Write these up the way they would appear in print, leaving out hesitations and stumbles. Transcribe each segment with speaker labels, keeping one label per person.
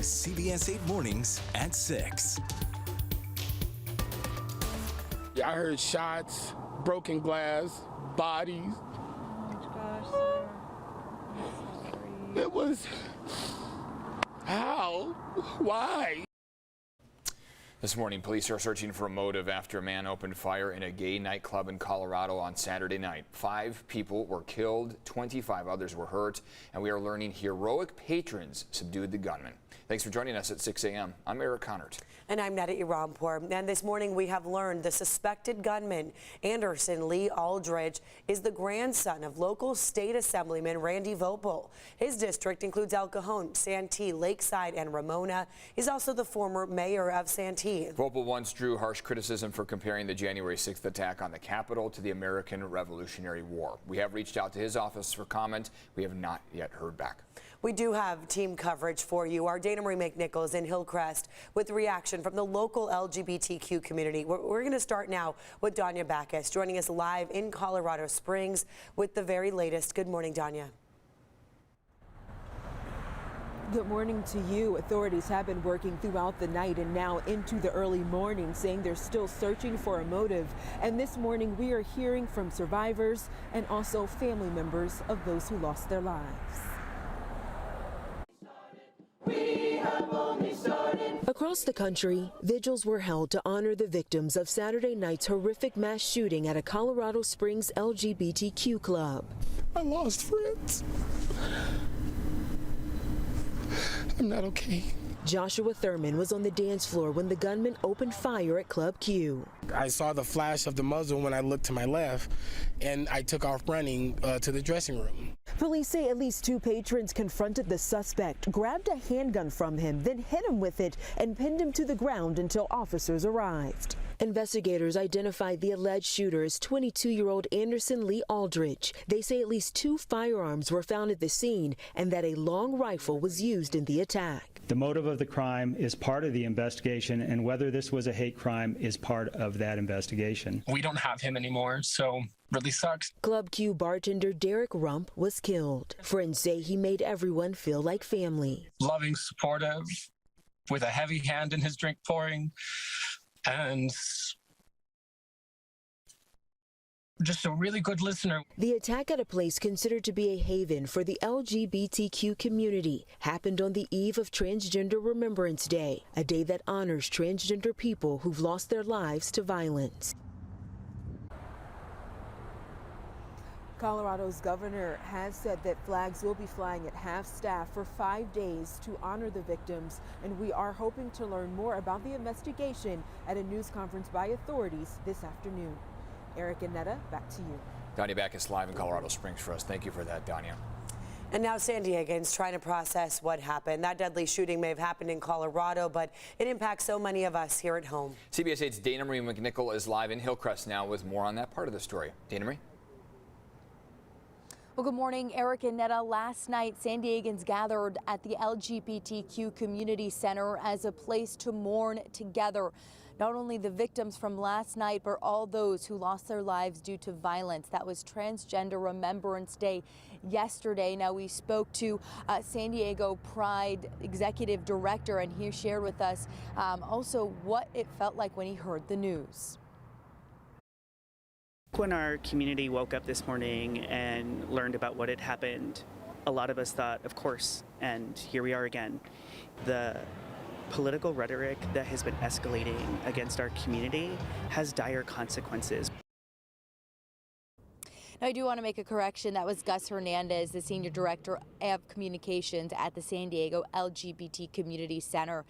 Speaker 1: CBS 8 Mornings at 6.
Speaker 2: Yeah, I heard shots, broken glass, bodies.
Speaker 3: Oh my gosh, sir. I'm sorry.
Speaker 2: It was... How? Why?
Speaker 4: This morning, police are searching for a motive after a man opened fire in a gay nightclub in Colorado on Saturday night. 5 people were killed, 25 others were hurt, and we are learning heroic patrons subdued the gunman. Thanks for joining us at 6 a.m. I'm Eric Connert.
Speaker 5: And I'm Netta Irampour. And this morning we have learned the suspected gunman, Anderson Lee Aldridge, is the grandson of local state assemblyman Randy Vopel. His district includes El Cajon, Santee, Lakeside, and Ramona. He's also the former mayor of Santee.
Speaker 4: Vopel once drew harsh criticism for comparing the January 6th attack on the Capitol to the American Revolutionary War. We have reached out to his office for comment. We have not yet heard back.
Speaker 5: We do have team coverage for you. Our Dana Marie McNichol is in Hillcrest with reaction from the local LGBTQ community. We're going to start now with Danya Backus, joining us live in Colorado Springs with the very latest. Good morning, Danya.
Speaker 6: Good morning to you. Authorities have been working throughout the night and now into the early morning, saying they're still searching for a motive. And this morning we are hearing from survivors and also family members of those who lost their lives. Across the country, vigils were held to honor the victims of Saturday night's horrific mass shooting at a Colorado Springs LGBTQ club.
Speaker 2: I lost friends. I'm not okay.
Speaker 6: Joshua Thurman was on the dance floor when the gunman opened fire at Club Q.
Speaker 2: I saw the flash of the muzzle when I looked to my left, and I took off running to the dressing room.
Speaker 6: Police say at least 2 patrons confronted the suspect, grabbed a handgun from him, then hit him with it and pinned him to the ground until officers arrived. Investigators identified the alleged shooter as 22-year-old Anderson Lee Aldridge. They say at least 2 firearms were found at the scene and that a long rifle was used in the attack.
Speaker 7: The motive of the crime is part of the investigation, and whether this was a hate crime is part of that investigation.
Speaker 8: We don't have him anymore, so really sucks.
Speaker 6: Club Q bartender Derek Rump was killed. Friends say he made everyone feel like family.
Speaker 8: Loving, supportive, with a heavy hand in his drink pouring, and just a really good listener.
Speaker 6: The attack at a place considered to be a haven for the LGBTQ community happened on the eve of Transgender Remembrance Day, a day that honors transgender people who've lost their lives to violence. Colorado's governor has said that flags will be flying at half-staff for 5 days to honor the victims, and we are hoping to learn more about the investigation at a news conference by authorities this afternoon. Eric and Netta, back to you.
Speaker 4: Danya Backus live in Colorado Springs for us. Thank you for that, Danya.
Speaker 5: And now San Diegans trying to process what happened. That deadly shooting may have happened in Colorado, but it impacts so many of us here at home.
Speaker 4: CBS 8's Dana Marie McNichol is live in Hillcrest now with more on that part of the story. Dana Marie?
Speaker 9: Well, good morning, Eric and Netta. Last night, San Diegans gathered at the LGBTQ Community Center as a place to mourn together. Not only the victims from last night, but all those who lost their lives due to violence. That was Transgender Remembrance Day yesterday. Now, we spoke to San Diego Pride Executive Director, and he shared with us also what it felt like when he heard the news.
Speaker 10: When our community woke up this morning and learned about what had happened, a lot of us thought, of course, and here we are again. The political rhetoric that has been escalating against our community has dire consequences.
Speaker 9: Now, I do want to make a correction. That was Gus Hernandez, the Senior Director of Communications at the San Diego LGBT Community Center.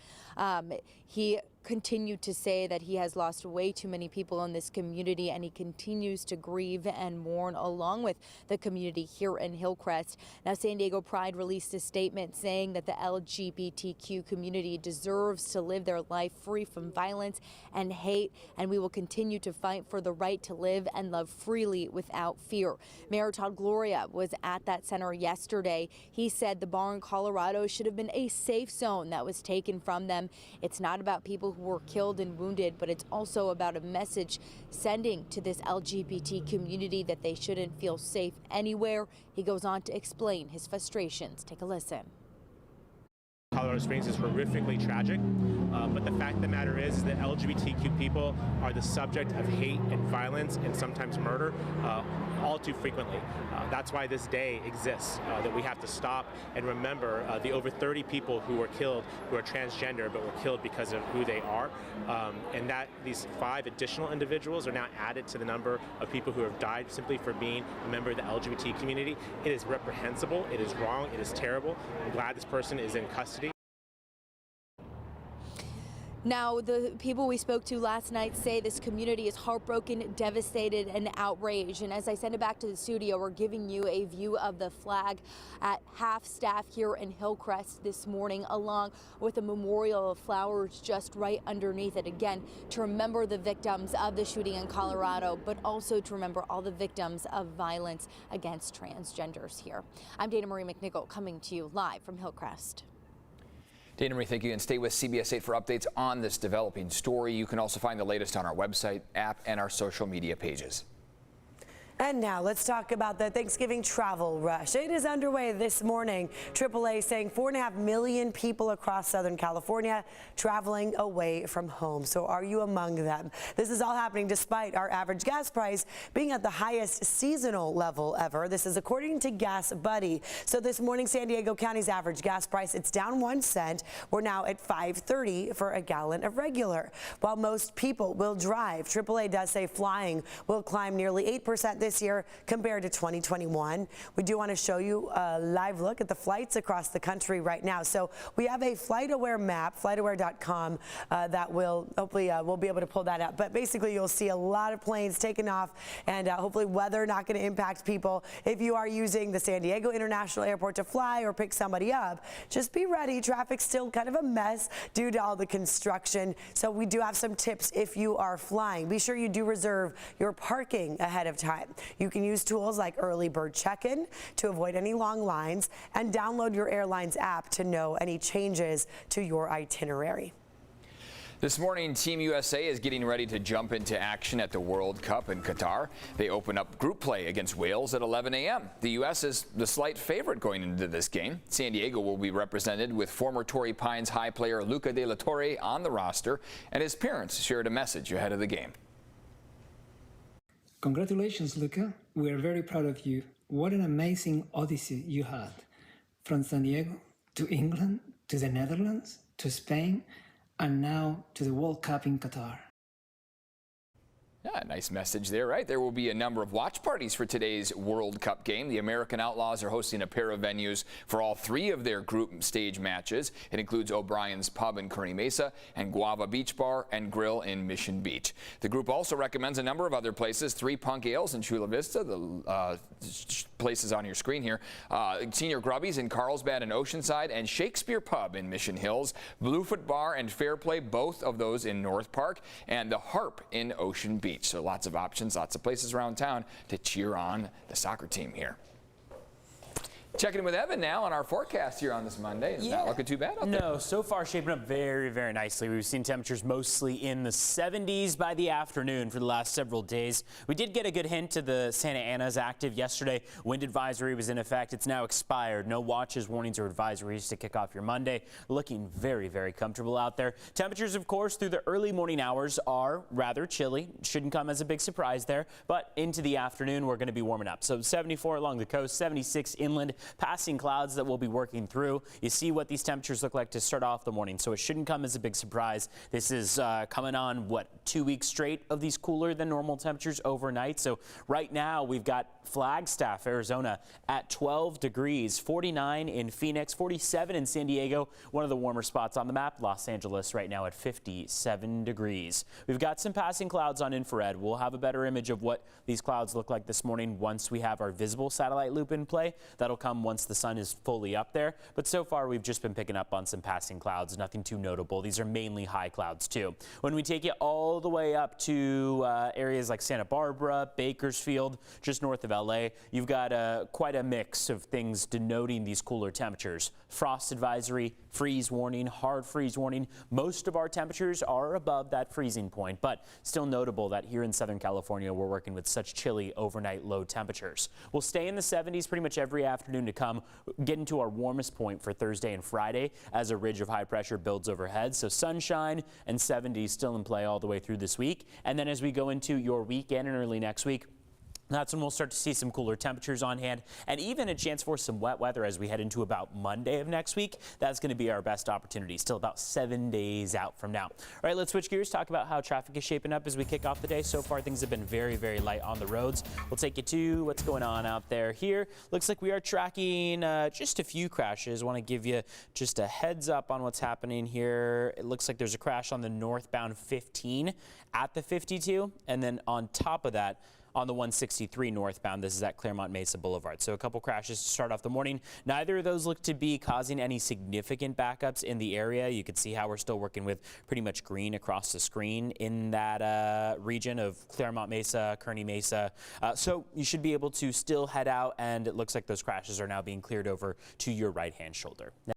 Speaker 9: He continued to say that he has lost way too many people in this community, and he continues to grieve and mourn along with the community here in Hillcrest. Now, San Diego Pride released a statement saying that the LGBTQ community deserves to live their life free from violence and hate, and we will continue to fight for the right to live and love freely without fear. Mayor Todd Gloria was at that center yesterday. He said the bar in Colorado should have been a safe zone that was taken from them. It's not about people who were killed and wounded, but it's also about a message sending to this LGBT community that they shouldn't feel safe anywhere. He goes on to explain his frustrations. Take a listen.
Speaker 11: Colorado Springs is horrifically tragic, but the fact of the matter is that LGBTQ people are the subject of hate and violence and sometimes murder all too frequently. That's why this day exists, that we have to stop and remember the over 30 people who were killed who are transgender but were killed because of who they are, and that these 5 additional individuals are now added to the number of people who have died simply for being a member of the LGBT community. It is reprehensible, it is wrong, it is terrible. I'm glad this person is in custody.
Speaker 9: Now, the people we spoke to last night say this community is heartbroken, devastated, and outraged. And as I send it back to the studio, we're giving you a view of the flag at half-staff here in Hillcrest this morning, along with a memorial of flowers just right underneath it. Again, to remember the victims of the shooting in Colorado, but also to remember all the victims of violence against transgenders here. I'm Dana Marie McNichol, coming to you live from Hillcrest.
Speaker 4: Dana Marie, thank you, and stay with CBS 8 for updates on this developing story. You can also find the latest on our website, app, and our social media pages.
Speaker 5: And now let's talk about the Thanksgiving travel rush. It is underway this morning. AAA saying 4.5 million people across Southern California traveling away from home. So are you among them? This is all happening despite our average gas price being at the highest seasonal level ever. This is according to Gas Buddy. So this morning, San Diego County's average gas price, it's down 1 cent. We're now at $5.30 for a gallon of regular. While most people will drive, AAA does say flying will climb nearly 8% this year compared to 2021. We do want to show you a live look at the flights across the country right now. So we have a FlightAware map, flightaware.com, that will hopefully we'll be able to pull that up. But basically, you'll see a lot of planes taking off, and hopefully weather not going to impact people. If you are using the San Diego International Airport to fly or pick somebody up, just be ready. Traffic's still kind of a mess due to all the construction. So we do have some tips if you are flying. Be sure you do reserve your parking ahead of time. You can use tools like Early Bird Check-in to avoid any long lines, and download your airline's app to know any changes to your itinerary.
Speaker 4: This morning, Team USA is getting ready to jump into action at the World Cup in Qatar. They open up group play against Wales at 11 a.m. The U.S. is the slight favorite going into this game. San Diego will be represented with former Torrey Pines high player Luca De La Torre on the roster, and his parents shared a message ahead of the game.
Speaker 12: Congratulations, Luca. We are very proud of you. What an amazing odyssey you had. From San Diego to England, to the Netherlands, to Spain, and now to the World Cup in Qatar.
Speaker 4: Yeah, nice message there, right? There will be a number of watch parties for today's World Cup game. The American Outlaws are hosting a pair of venues for all 3 of their group stage matches. It includes O'Brien's Pub in Kearney Mesa and Guava Beach Bar and Grill in Mission Beach. The group also recommends a number of other places: 3 Punk Ales in Chula Vista, the places on your screen here, Senior Grubbies in Carlsbad and Oceanside, and Shakespeare Pub in Mission Hills, Bluefoot Bar and Fairplay, both of those in North Park, and the Harp in Ocean Beach. So lots of options, lots of places around town to cheer on the soccer team here. Checking in with Evan now on our forecast here on this Monday. It's not looking too bad out there.
Speaker 13: No, so far shaping up very, very nicely. We've seen temperatures mostly in the 70s by the afternoon for the last several days. We did get a good hint to the Santa Ana's active yesterday. Wind advisory was in effect. It's now expired. No watches, warnings, or advisories to kick off your Monday. Looking very, very comfortable out there. Temperatures, of course, through the early morning hours are rather chilly. Shouldn't come as a big surprise there. But into the afternoon, we're going to be warming up. So 74 along the coast, 76 inland. Passing clouds that we'll be working through. You see what these temperatures look like to start off the morning, so it shouldn't come as a big surprise. This is coming on, 2 weeks straight of these cooler than normal temperatures overnight. So right now we've got Flagstaff, Arizona at 12 degrees, 49 in Phoenix, 47 in San Diego, one of the warmer spots on the map. Los Angeles right now at 57 degrees. We've got some passing clouds on infrared. We'll have a better image of what these clouds look like this morning once we have our visible satellite loop in play. That'll come once the sun is fully up there. But so far we've just been picking up on some passing clouds, nothing too notable. These are mainly high clouds too. When we take you all the way up to areas like Santa Barbara, Bakersfield, just north of LA, you've got quite a mix of things denoting these cooler temperatures. Frost advisory, freeze warning, hard freeze warning. Most of our temperatures are above that freezing point, but still notable that here in Southern California, we're working with such chilly overnight low temperatures. We'll stay in the 70s pretty much every afternoon to come, get into our warmest point for Thursday and Friday as a ridge of high pressure builds overhead. So sunshine and 70s still in play all the way through this week. And then as we go into your weekend and early next week, that's when we'll start to see some cooler temperatures on hand and even a chance for some wet weather as we head into about Monday of next week. That's going to be our best opportunity, still about 7 days out from now. All right, let's switch gears, talk about how traffic is shaping up as we kick off the day. So far, things have been very, very light on the roads. We'll take you to what's going on out there here. Looks like we are tracking just a few crashes. I want to give you just a heads up on what's happening here. It looks like there's a crash on the northbound 15 at the 52, and then on top of that, on the 163 northbound. This is at Claremont Mesa Boulevard. So a couple crashes to start off the morning. Neither of those look to be causing any significant backups in the area. You can see how we're still working with pretty much green across the screen in that region of Claremont Mesa, Kearney Mesa. So you should be able to still head out, and it looks like those crashes are now being cleared over to your right-hand shoulder.